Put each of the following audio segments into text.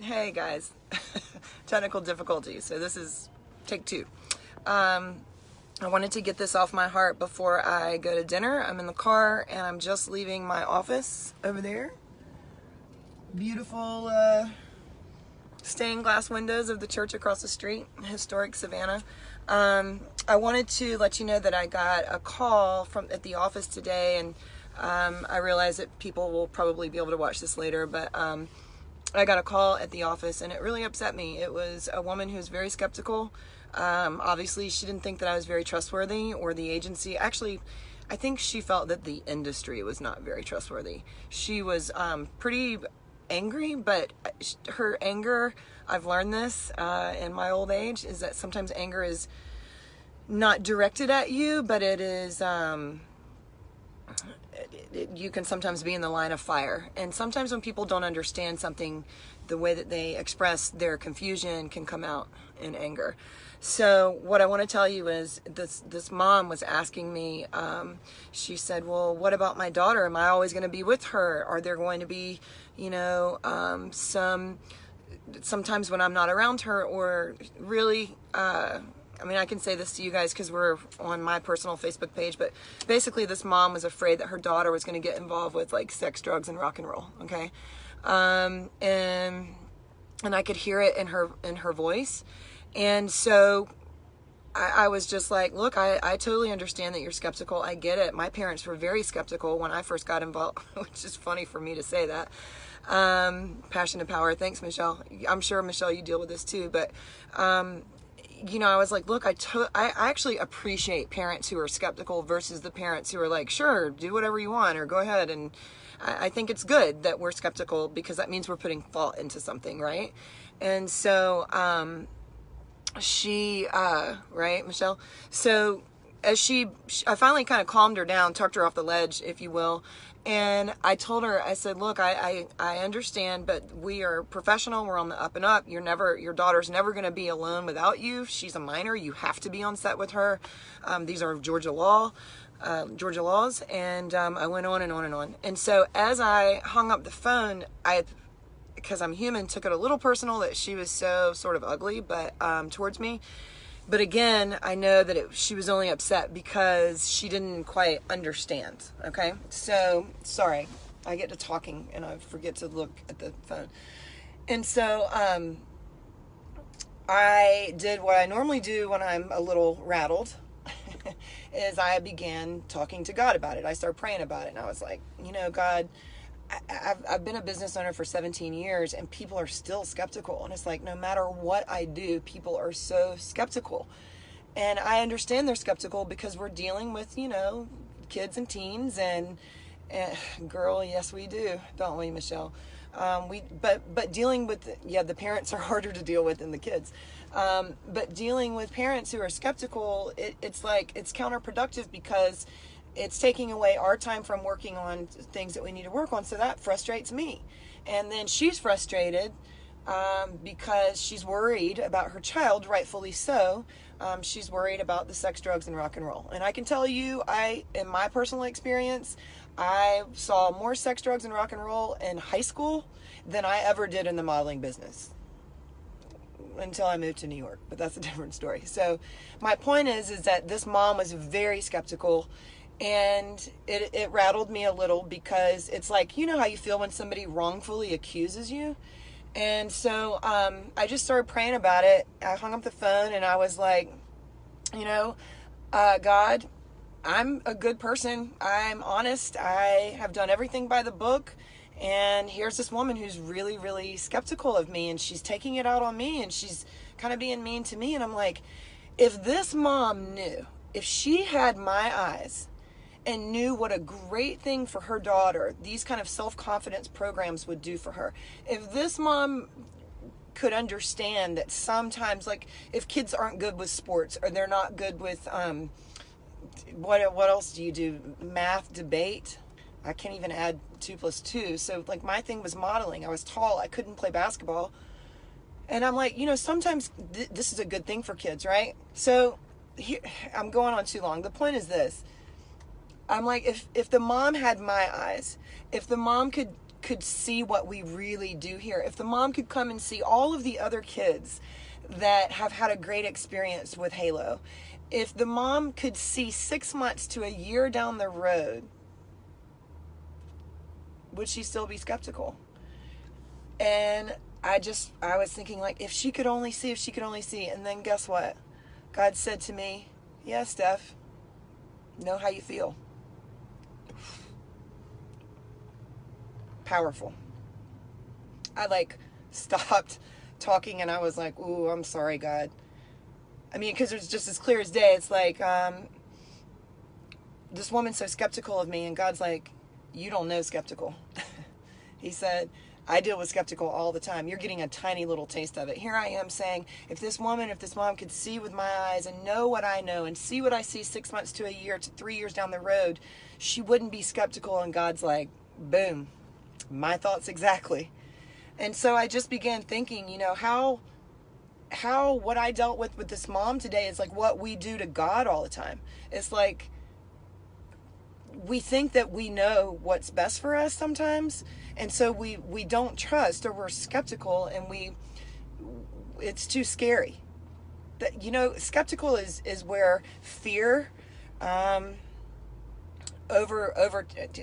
Hey guys, technical difficulties. So this is take two. I wanted to get this off my heart before I go to dinner. I'm in the car and I'm just leaving my office over there. Beautiful stained glass windows of the church across the street, historic Savannah. I wanted to let you know that I got a call at the office today, and I realize that people will probably be able to watch this later, but I got a call at the office and it really upset me. It was a woman who's very skeptical. Obviously, she didn't think that I was very trustworthy, or the agency. Actually, I think she felt that the industry was not very trustworthy. She was pretty angry, but her anger, I've learned this in my old age, is that sometimes anger is not directed at you, but it is... you can sometimes be in the line of fire. And sometimes when people don't understand something, the way that they express their confusion can come out in anger. So what I want to tell you is this mom was asking me, she said, well, what about my daughter? Am I always going to be with her? Are there going to be, sometimes when I'm not around her, or really, I mean, I can say this to you guys because we're on my personal Facebook page, but basically this mom was afraid that her daughter was going to get involved with like sex, drugs, and rock and roll. Okay. And I could hear it in her voice. And so I was just like, look, I totally understand that you're skeptical. I get it. My parents were very skeptical when I first got involved, which is funny for me to say that. Passion and power. Thanks, Michelle. I'm sure, Michelle, you deal with this too, but, I was like, look, I actually appreciate parents who are skeptical versus the parents who are like, sure, do whatever you want, or go ahead. And I think it's good that we're skeptical because that means we're putting thought into something, right? And so, right, Michelle? So as I finally kind of calmed her down, talked her off the ledge, if you will. And I told her, I said, look, I understand, but we are professional. We're on the up and up. Your daughter's never going to be alone without you. She's a minor. You have to be on set with her. These are Georgia laws. And I went on and on and on. And so as I hung up the phone, because I'm human, took it a little personal that she was so sort of ugly, but towards me. But again, I know that she was only upset because she didn't quite understand, okay? So, sorry, I get to talking and I forget to look at the phone. And so, I did what I normally do when I'm a little rattled, is I began talking to God about it. I started praying about it, and I was like, God, I've been a business owner for 17 years and people are still skeptical. And it's like, no matter what I do, people are so skeptical. And I understand they're skeptical because we're dealing with, kids and teens and girl, yes, we do. Don't we, Michelle? But dealing with, the parents are harder to deal with than the kids. But dealing with parents who are skeptical, it's counterproductive because it's taking away our time from working on things that we need to work on. So that frustrates me. And then she's frustrated because she's worried about her child, rightfully so. She's worried about the sex, drugs, and rock and roll. And I can tell you, in my personal experience, I saw more sex, drugs, and rock and roll in high school than I ever did in the modeling business until I moved to New York. But that's a different story. So my point is that this mom was very skeptical. And it rattled me a little because it's like, how you feel when somebody wrongfully accuses you. And so I just started praying about it. I hung up the phone and I was like, God, I'm a good person. I'm honest. I have done everything by the book. And here's this woman who's really, really skeptical of me. And she's taking it out on me. And she's kind of being mean to me. And I'm like, if this mom knew, if she had my eyes and knew what a great thing for her daughter these kind of self-confidence programs would do for her. If this mom could understand that sometimes, like, if kids aren't good with sports or they're not good with, what else do you do? Math, debate. I can't even add 2 + 2. So, like, my thing was modeling. I was tall. I couldn't play basketball. And I'm like, sometimes this is a good thing for kids, right? So, here, I'm going on too long. The point is this. I'm like, if the mom had my eyes, if the mom could could see what we really do here, if the mom could come and see all of the other kids that have had a great experience with Halo, if the mom could see 6 months to a year down the road, would she still be skeptical? And I was thinking, like, if she could only see, and then guess what? God said to me, yeah, Steph, know how you feel. Powerful. I stopped talking and I was like, ooh, I'm sorry, God. I mean, because it's just as clear as day. It's like, this woman's so skeptical of me, and God's like, you don't know skeptical. He said, I deal with skeptical all the time. You're getting a tiny little taste of it. Here I am saying, if this mom could see with my eyes and know what I know and see what I see 6 months to a year to 3 years down the road, she wouldn't be skeptical. And God's like, boom, my thoughts exactly. And so I just began thinking, how what I dealt with this mom today is like what we do to God all the time. It's like, we think that we know what's best for us sometimes, and so we don't trust, or we're skeptical, and it's too scary. That skeptical is where fear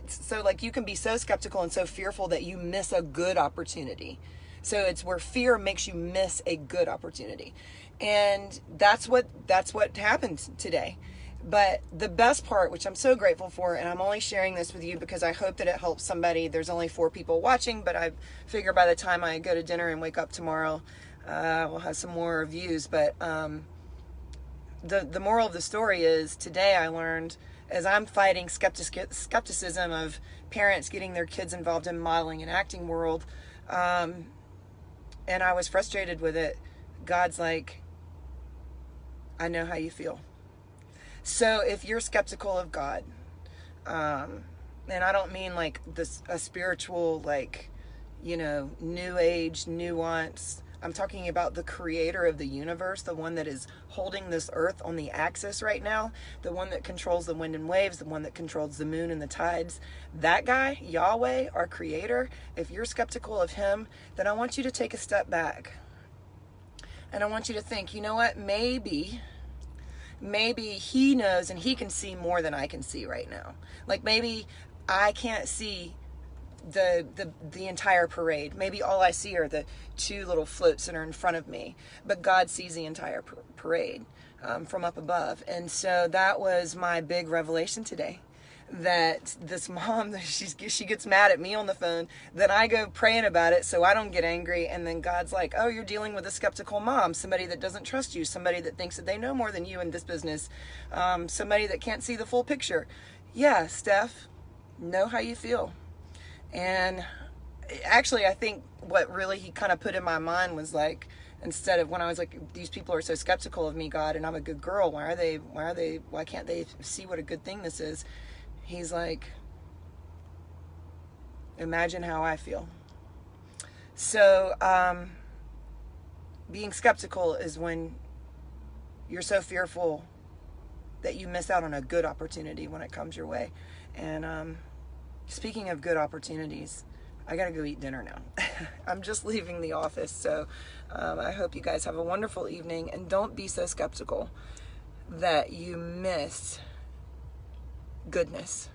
so like you can be so skeptical and so fearful that you miss a good opportunity. So it's where fear makes you miss a good opportunity. And that's what happened today. But the best part, which I'm so grateful for, and I'm only sharing this with you because I hope that it helps somebody. There's only 4 people watching, but I figure by the time I go to dinner and wake up tomorrow, we'll have some more views. But the moral of the story is, today I learned, as I'm fighting skepticism of parents getting their kids involved in modeling and acting world, and I was frustrated with it, God's like, I know how you feel. So if you're skeptical of God, and I don't mean like a spiritual, new age nuance. I'm talking about the creator of the universe, the one that is holding this earth on the axis right now, the one that controls the wind and waves, the one that controls the moon and the tides. That guy, Yahweh, our creator, if you're skeptical of him, then I want you to take a step back. And I want you to think, you know what, maybe he knows and he can see more than I can see right now. Like, maybe I can't see the entire parade. Maybe all I see are the 2 little floats that are in front of me, but God sees the entire parade from up above. And so that was my big revelation today, that this mom, she gets mad at me on the phone, then I go praying about it so I don't get angry, and then God's like, oh, you're dealing with a skeptical mom, somebody that doesn't trust you, somebody that thinks that they know more than you in this business, somebody that can't see the full picture. Yeah, Steph, know how you feel. And actually, I think what really he kind of put in my mind was like, instead of when I was like, these people are so skeptical of me, God, and I'm a good girl, why can't they see what a good thing this is? He's like, imagine how I feel. So, being skeptical is when you're so fearful that you miss out on a good opportunity when it comes your way. And, speaking of good opportunities, I gotta go eat dinner now. I'm just leaving the office, so I hope you guys have a wonderful evening, and don't be so skeptical that you miss goodness.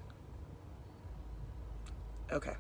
Okay.